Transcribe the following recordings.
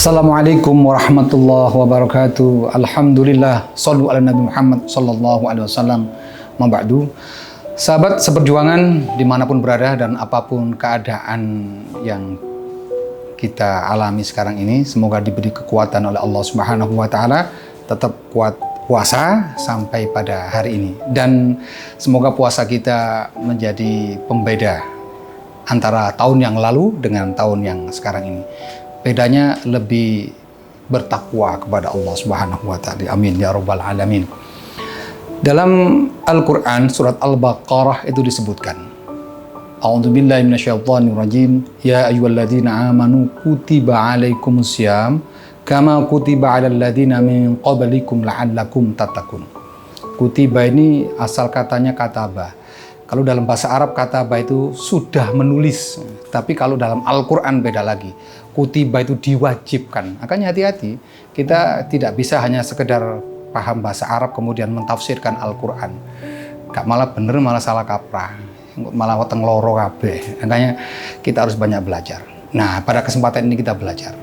Assalamualaikum warahmatullahi wabarakatuh. Alhamdulillah, shallu ala Nabi Muhammad sallallahu alaihi wasallam. Maba'du. Sahabat seperjuangan dimanapun berada dan apapun keadaan yang kita alami sekarang ini, semoga diberi kekuatan oleh Allah Subhanahu wa taala, tetap kuat puasa sampai pada hari ini, dan semoga puasa kita menjadi pembeda antara tahun yang lalu dengan tahun yang sekarang ini. Bedanya lebih bertakwa kepada Allah Subhanahu wa taala. Amin ya rabbal alamin. Dalam Al-Qur'an surat Al-Baqarah itu disebutkan, A'udzubillahi minasyaitonirrajim, ya ayyuhalladzina amanu kutiba alaikumussyam kama kutiba alal ladzina min qablikum la'allakum tattaqun. Kutiba ini asal katanya kataba. Kalau dalam bahasa Arab kataba itu sudah menulis, tapi kalau dalam Al-Quran beda lagi. Kutiba itu diwajibkan. Makanya hati-hati, kita tidak bisa hanya sekedar paham bahasa Arab kemudian mentafsirkan Al-Quran. Gak malah bener, malah salah kaprah, malah weteng loro kabeh. Makanya kita harus banyak belajar. Nah, pada kesempatan ini kita belajar.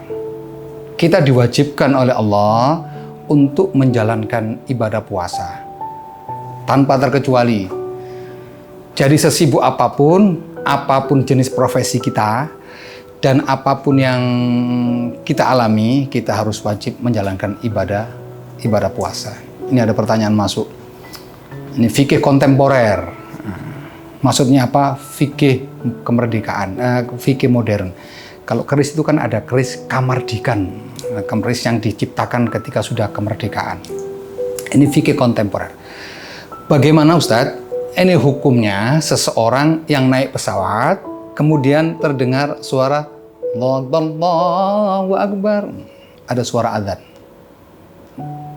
Kita diwajibkan oleh Allah untuk menjalankan ibadah puasa tanpa terkecuali. Jadi sesibuk apapun jenis profesi kita, dan apapun yang kita alami, kita harus wajib menjalankan ibadah puasa. Ini ada pertanyaan masuk. Ini fikih kontemporer. Maksudnya apa? Fikih kemerdekaan, fikih modern. Kalau keris itu kan ada keris kamardikan, keris yang diciptakan ketika sudah kemerdekaan. Ini fikih kontemporer. Bagaimana Ustadz? Ini hukumnya seseorang yang naik pesawat, kemudian terdengar suara Allahu Akbar, ada suara adzan,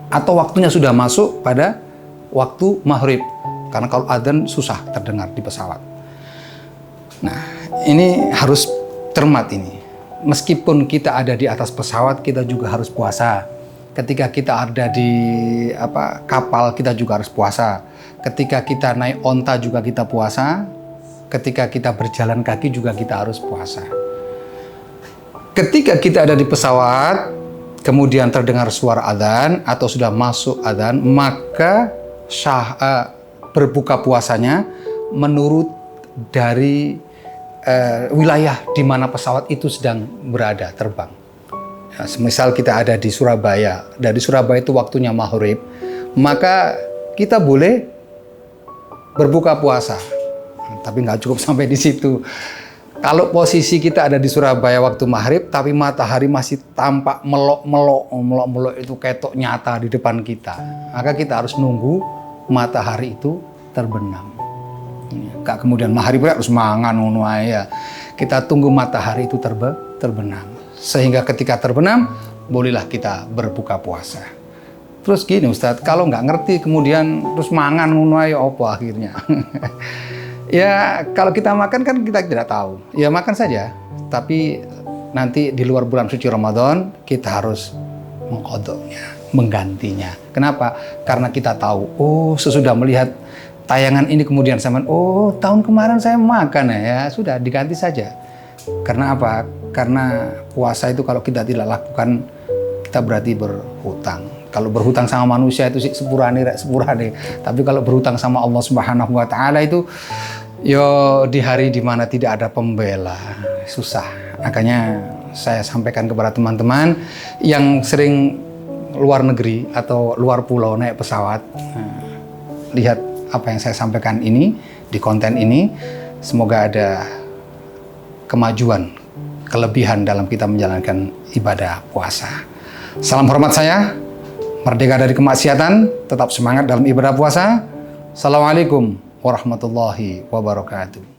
atau waktunya sudah masuk pada waktu maghrib, karena kalau adzan susah terdengar di pesawat. Nah, ini harus cermat ini. Meskipun kita ada di atas pesawat, kita juga harus puasa. Ketika kita ada di kapal, kita juga harus puasa. Ketika kita naik onta juga kita puasa. Ketika kita berjalan kaki juga kita harus puasa. Ketika kita ada di pesawat, kemudian terdengar suara adzan atau sudah masuk adzan, maka berbuka puasanya menurut dari wilayah di mana pesawat itu sedang berada, terbang. Nah, semisal kita ada di Surabaya, dari Surabaya itu waktunya maghrib, maka kita boleh berbuka puasa. Tapi nggak cukup sampai di situ. Kalau posisi kita ada di Surabaya waktu maghrib, tapi matahari masih tampak melok itu ketok nyata di depan kita, maka kita harus nunggu matahari itu terbenam. Nggak kemudian maghrib harus mangan ngono ya. Kita tunggu matahari itu terbenam. Sehingga ketika terbenam, bolehlah kita berbuka puasa. Terus gini Ustadz, kalau nggak ngerti kemudian terus mangan ngono ae apa akhirnya? Ya kalau kita makan kan kita tidak tahu. Ya makan saja. Tapi nanti di luar bulan suci Ramadan kita harus mengqadanya, menggantinya. Kenapa? Karena kita tahu, sesudah melihat tayangan ini kemudian sama, tahun kemarin saya makan ya, sudah diganti saja. Karena apa? Karena puasa itu kalau kita tidak lakukan, kita berarti berhutang. Kalau berhutang sama manusia itu sih sepurane. Tapi kalau berhutang sama Allah Subhanahu wa taala itu di hari dimana tidak ada pembela, susah. Makanya saya sampaikan kepada teman-teman yang sering luar negeri atau luar pulau naik pesawat, lihat apa yang saya sampaikan ini di konten ini, semoga ada kemajuan, kelebihan dalam kita menjalankan ibadah puasa. Salam hormat saya, merdeka dari kemaksiatan, tetap semangat dalam ibadah puasa. Assalamualaikum warahmatullahi wabarakatuh.